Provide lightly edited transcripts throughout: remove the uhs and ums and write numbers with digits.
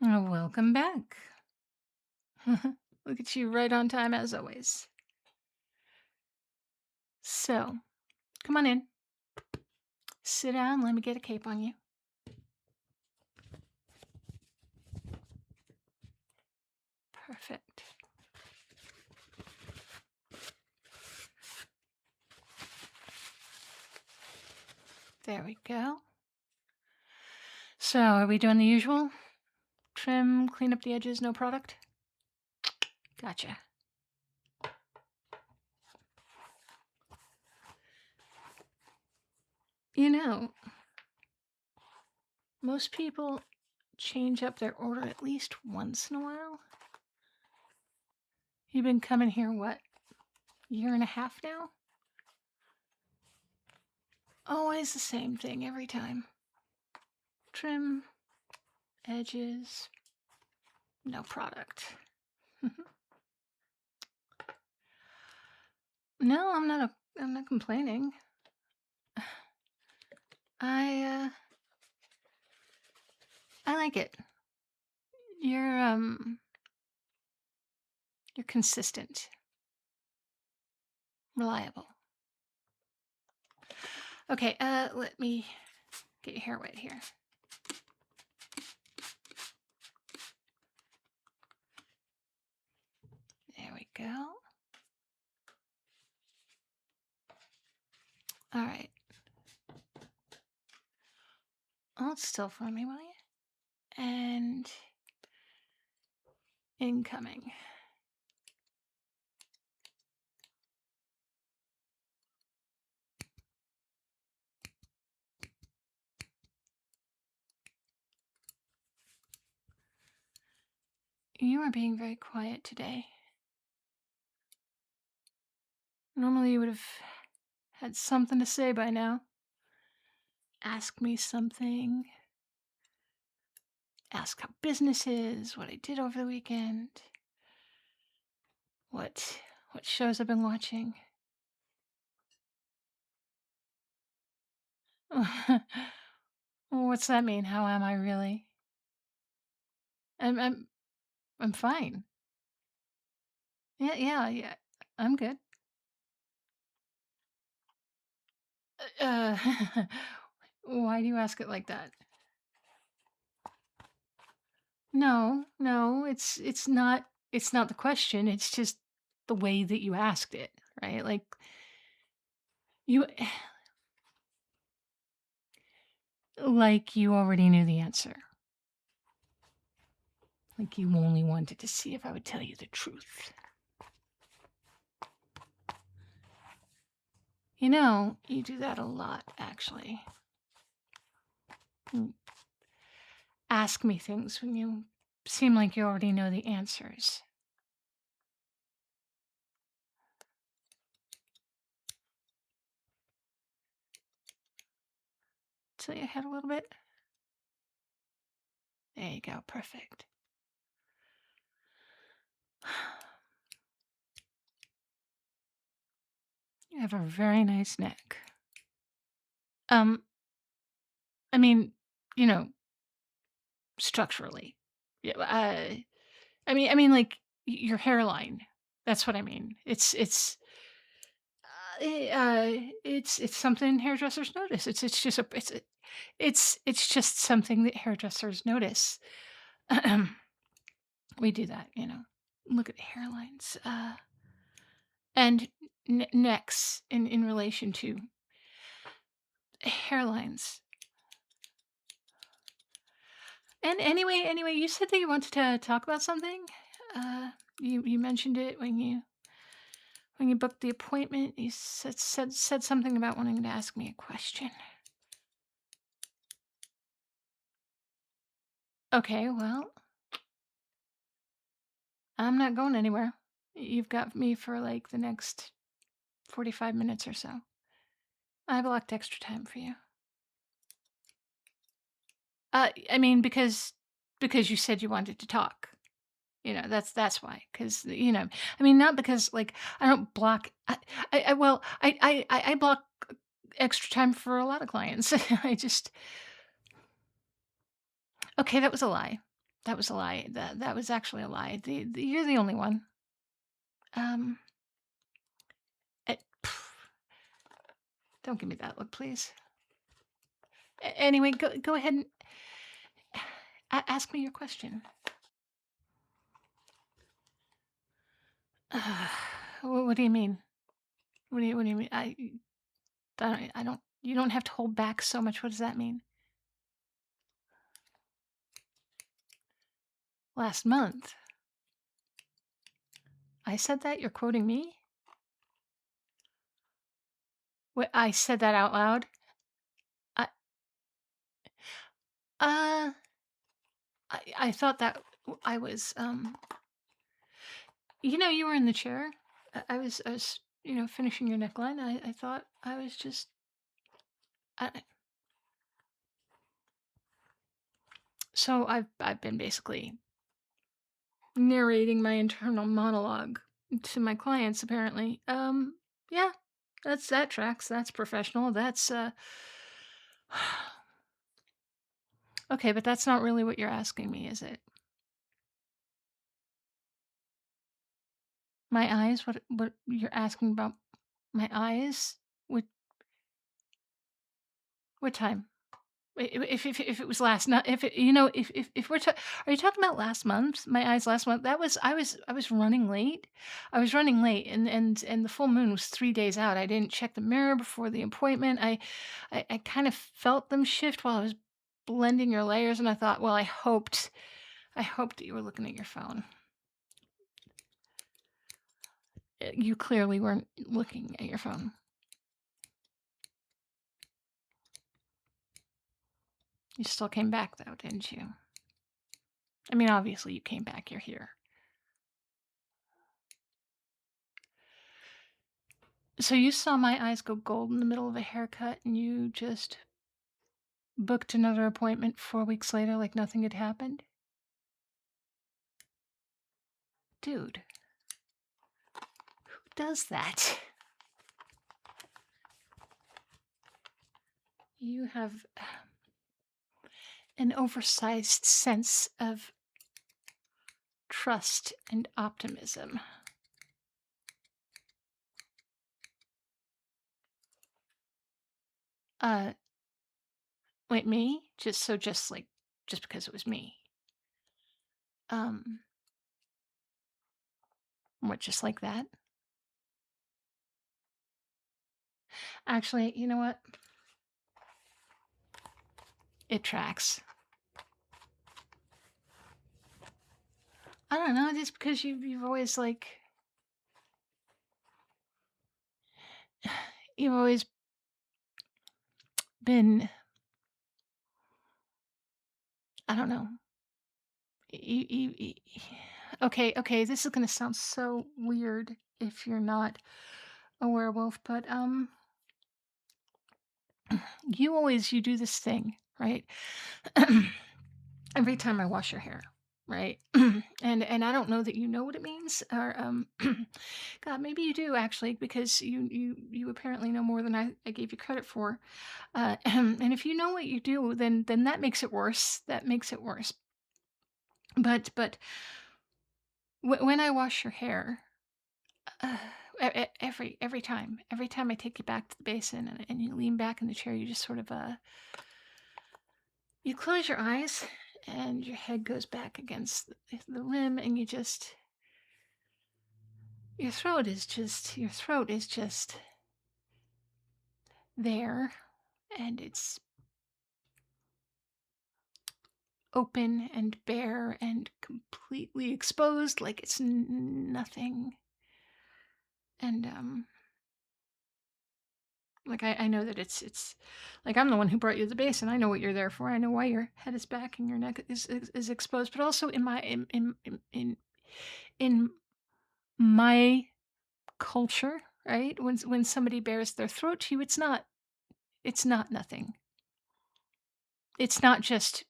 Welcome back. Look at you right on time as always. So, come on in. Sit down. Let me get a cape on you. Perfect. There we go. So, are we doing the usual? Trim, clean up the edges, no product? Gotcha. You know, most people change up their order at least once in a while. You've been coming here, what, year and a half now? Always the same thing every time. Trim, edges, no product. No, I'm not complaining. I I like it. You're you're consistent, reliable. Okay, let me get your hair wet here. There we go. All right. Hold still for me, will you? And incoming. You are being very quiet today. Normally you would have had something to say by now. Ask me something. Ask how business is, what I did over the weekend, what shows I've been watching. Well, what's that mean? How am I really? I'm I'm I'm fine. Yeah. I'm good. Uh, why do you ask it like that? No, it's not the question. It's just the way that you asked it, right? Like you like you already knew the answer. Like you only wanted to see if I would tell you the truth. You do that a lot, actually. Mm, Ask me things when you seem like you already know the answers. Tilt your head a little bit. There you go. Perfect. You have a very nice neck. Um, I mean, you know, structurally. Yeah, I mean, like your hairline. That's what I mean. It's something hairdressers notice. It's just something that hairdressers notice. We do that. Look at the hairlines. And necks in relation to hairlines. And anyway, you said that you wanted to talk about something. Uh, you mentioned it when you booked the appointment. You said something about wanting to ask me a question. Okay, well, I'm not going anywhere. You've got me for like the next 45 minutes or so. I have blocked extra time for you. I mean, because you said you wanted to talk. That's why. Because I mean, not because like I don't block. Well, I block extra time for a lot of clients. I just okay. That was a lie. That was a lie. That was actually a lie. You're the only one. Um, pff, don't give me that look, please. Anyway, go ahead and ask me your question. Uh, what do you mean? What do you mean? I don't. You don't have to hold back so much. What does that mean? Last month, I said that. You're quoting me. What I said that out loud. I uh I thought that I was you were in the chair. I was finishing your neckline. I thought I was just I, so I've been basically narrating my internal monologue to my clients apparently. Yeah, that tracks. That's professional. That's okay, but that's not really what you're asking me, is it? My eyes? What you're asking about my eyes? What what time? If it was last night, if it, if we're are you talking about last month? My eyes last month. That was I was running late. I was running late, and the full moon was 3 days out. I didn't check the mirror before the appointment. I kind of felt them shift while I was blending your layers, and I thought, well, I hoped that you were looking at your phone. You clearly weren't looking at your phone. You still came back though, didn't you? I mean, obviously you came back. You're here. So you saw my eyes go gold in the middle of a haircut and you just booked another appointment 4 weeks later like nothing had happened? Dude, who does that? You have an oversized sense of trust and optimism. Uh, wait, me? Just because it was me. Um, what, just like that? Actually, you know what? It tracks. I don't know, just because you've always you've always been, I don't know. Okay, this is gonna sound so weird if you're not a werewolf, but you do this thing, right? Every time I wash your hair, right? And I don't know that you know what it means, or God, maybe you do actually, because you apparently know more than I gave you credit for. And if you know what you do, then that makes it worse. That makes it worse. But when I wash your hair, uh, every time I take you back to the basin and you lean back in the chair, you just sort of you close your eyes and your head goes back against the rim, and your throat is just there, and it's open and bare and completely exposed, like it's nothing. And like I know that it's like I'm the one who brought you to the base, and I know what you're there for. I know why your head is back and your neck is exposed. But also in my culture, right? When somebody bares their throat to you, it's not nothing. It's not just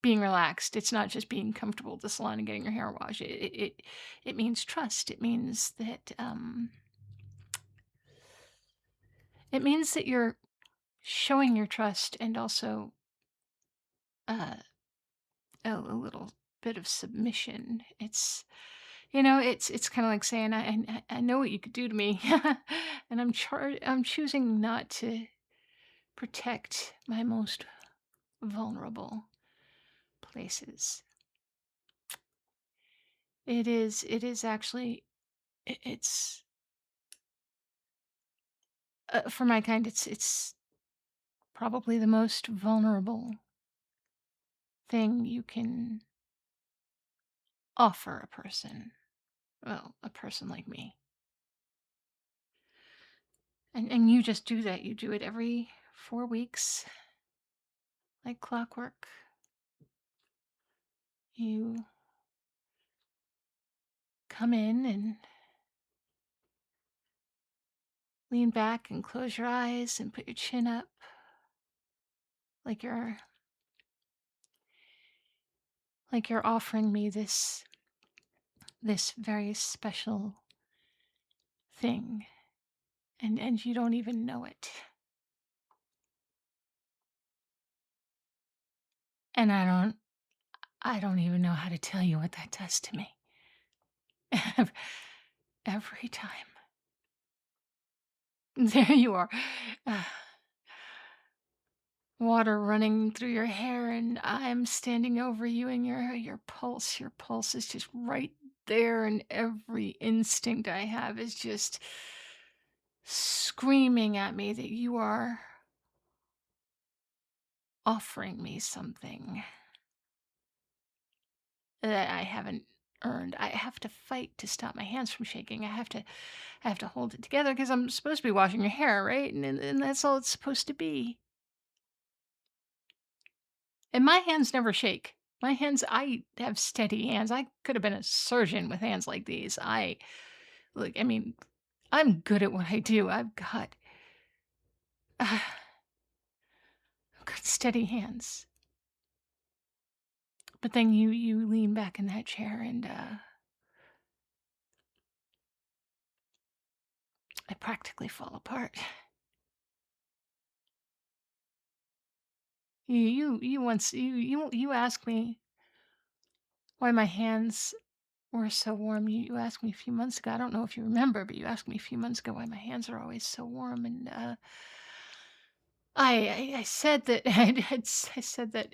being relaxed. It's not just being comfortable at the salon and getting your hair washed. It means trust. It means that you're showing your trust, and also uh a little bit of submission. It's kind of like saying, I know what you could do to me, and I'm choosing not to protect my most vulnerable places. It is actually, it's for my kind, it's probably the most vulnerable thing you can offer a person. Well, a person like me. And you just do that. You do it every 4 weeks, like clockwork. You come in and lean back and close your eyes and put your chin up like you're offering me this very special thing, and you don't even know it. And I don't even know how to tell you what that does to me. Every time. There you are. Uh, Water running through your hair, and I'm standing over you, and your pulse is just right there, and every instinct I have is just screaming at me that you are offering me something that I haven't earned. I have to fight to stop my hands from shaking. I have to hold it together because I'm supposed to be washing your hair, right? And that's all it's supposed to be. And my hands never shake. I have steady hands. I could have been a surgeon with hands like these. I mean, I'm good at what I do. I've got steady hands. But then you lean back in that chair, and I practically fall apart. You asked me why my hands were so warm. You asked me a few months ago. I don't know if you remember, but you asked me a few months ago why my hands are always so warm, and I said that I said that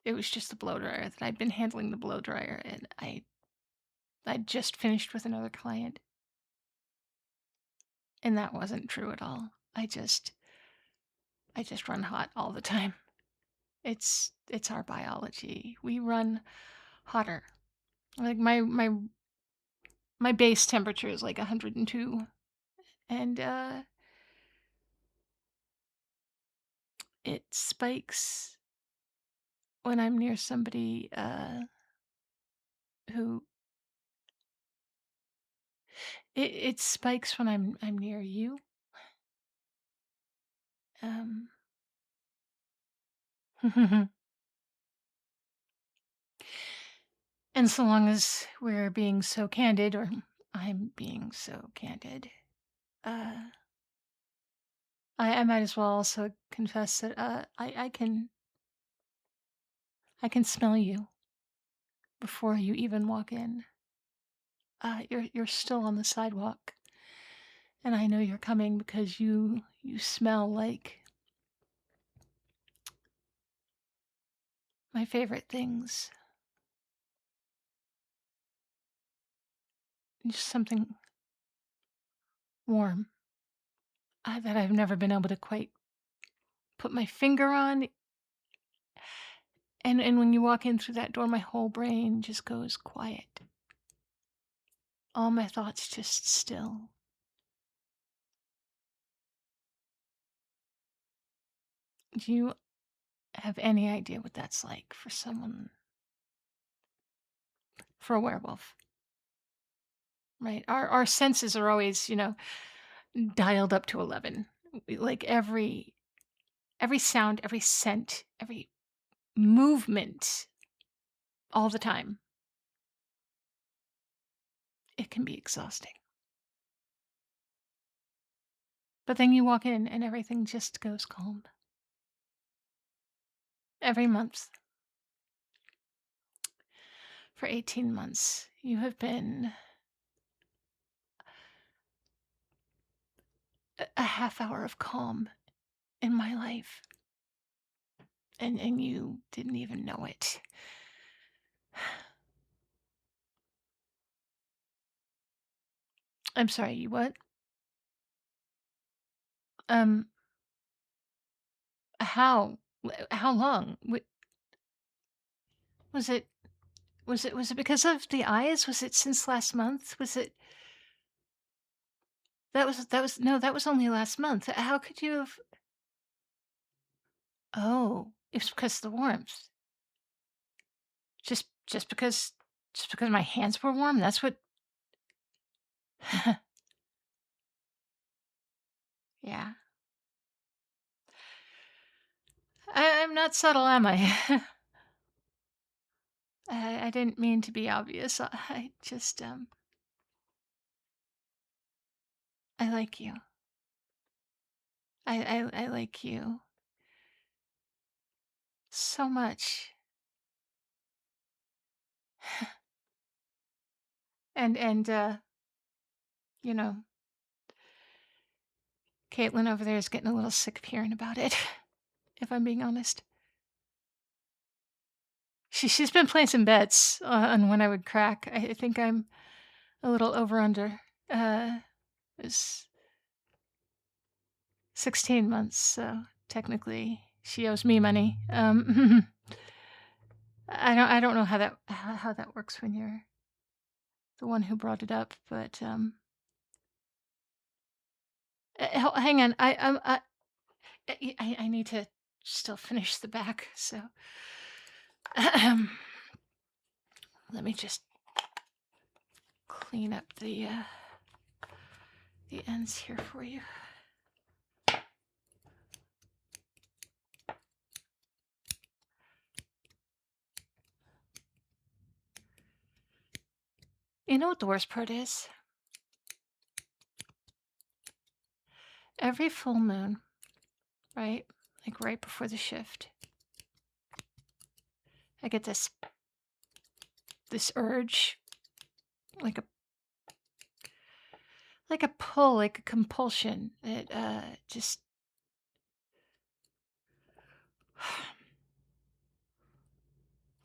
it was just the blow dryer, that I'd been handling the blow dryer, and I'd just finished with another client, and that wasn't true at all. I just run hot all the time. It's our biology. We run hotter. Like my base temperature is like 102, and it spikes when I'm near somebody who it spikes when I'm near you. Um and so long as we're being so candid, or I'm being so candid, uh I might as well also confess that I can smell you before you even walk in. You're still on the sidewalk, and I know you're coming because you smell like my favorite things. Just something warm, that I've never been able to quite put my finger on. And when you walk in through that door, my whole brain just goes quiet. All my thoughts just still. Do you have any idea what that's like for someone, for a werewolf? Right? Our senses are always, dialed up to 11. Like every sound, every scent, every movement, all the time. It can be exhausting. But then you walk in and everything just goes calm. Every month. For 18 months, you have been a half hour of calm in my life, and you didn't even know it. I'm sorry, you what? Um, how? How long? Was it was it because of the eyes? Was it since last month? Was it that was no, that was only last month. How could you have? Oh, it's because of the warmth. Just because my hands were warm? That's what. Yeah. I'm not subtle, am I? I didn't mean to be obvious. I just I like you. I like you so much. And you know, Caitlin over there is getting a little sick of hearing about it, if I'm being honest. She's been playing some bets on when I would crack. I think I'm a little over under. It's 16 months, so technically she owes me money. I don't know how that works when you're the one who brought it up, but hang on. I need to still finish the back, so let me just clean up the ends here for you. You know what the worst part is? Every full moon, right? Like right before the shift, I get this urge, like a pull, like a compulsion. It just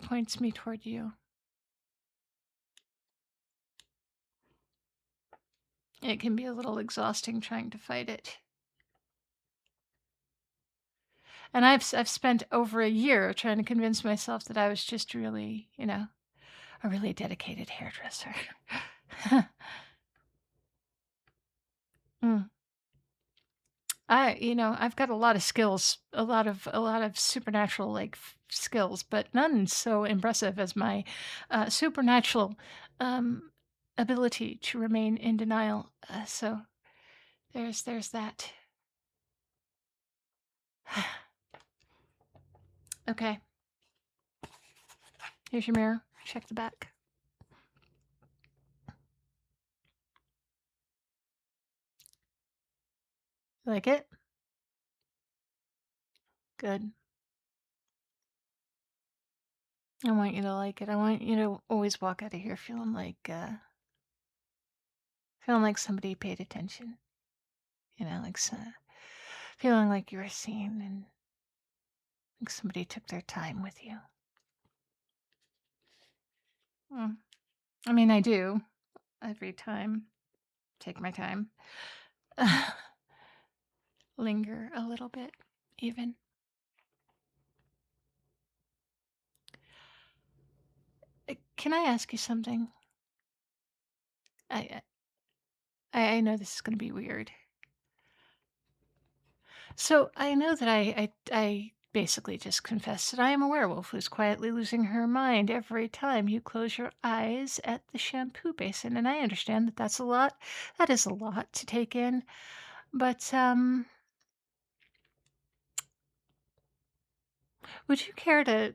points me toward you. It can be a little exhausting trying to fight it. And I've spent over a year trying to convince myself that I was just really, a really dedicated hairdresser. Mm. I've got a lot of skills, a lot of supernatural like skills, but none so impressive as my supernatural um, ability to remain in denial. So there's that. Okay, here's your mirror. Check the back. Like it? Good. I want you to like it. I want you to always walk out of here feeling like somebody paid attention. Feeling like you were seen and like somebody took their time with you. Mm. I mean, I do every time. Take my time. Linger a little bit, even. Can I ask you something? I I know this is going to be weird. So I know that I basically just confessed that I am a werewolf who's quietly losing her mind every time you close your eyes at the shampoo basin, and I understand that that's a lot. That is a lot to take in, but would you care to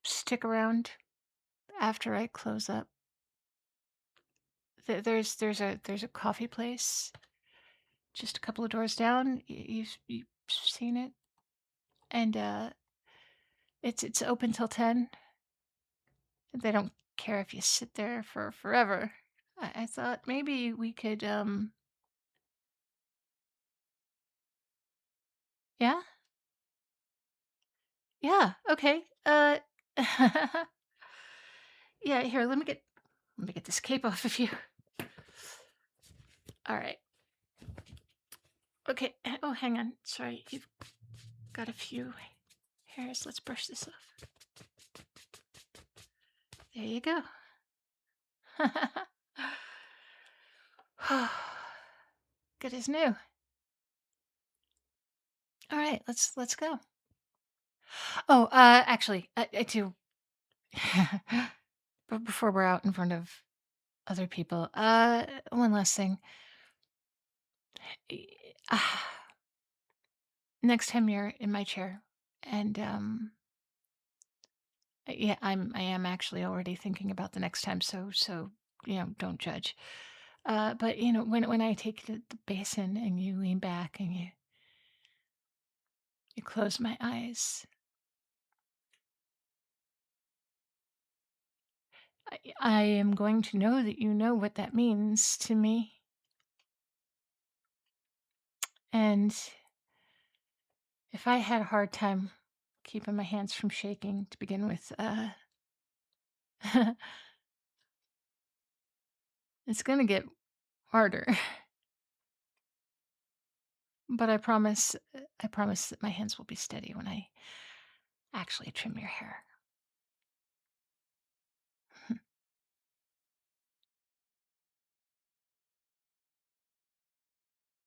stick around after I close up? There's a coffee place just a couple of doors down. You've seen it, and it's open till 10. They don't care if you sit there for forever. I thought maybe we could, yeah? Yeah, okay. Yeah, here, let me get this cape off of you. All right. Okay. Oh, hang on. Sorry, you've got a few hairs. Let's brush this off. There you go. Good as new. All right, let's go. Oh, actually, I do. But before we're out in front of other people, one last thing. E- ah, Next time you're in my chair, and yeah, I am actually already thinking about the next time. So don't judge. But when I take the basin and you lean back and you close my eyes, I am going to know that you know what that means to me. And if I had a hard time keeping my hands from shaking to begin with, it's gonna get harder. But I promise that my hands will be steady when I actually trim your hair.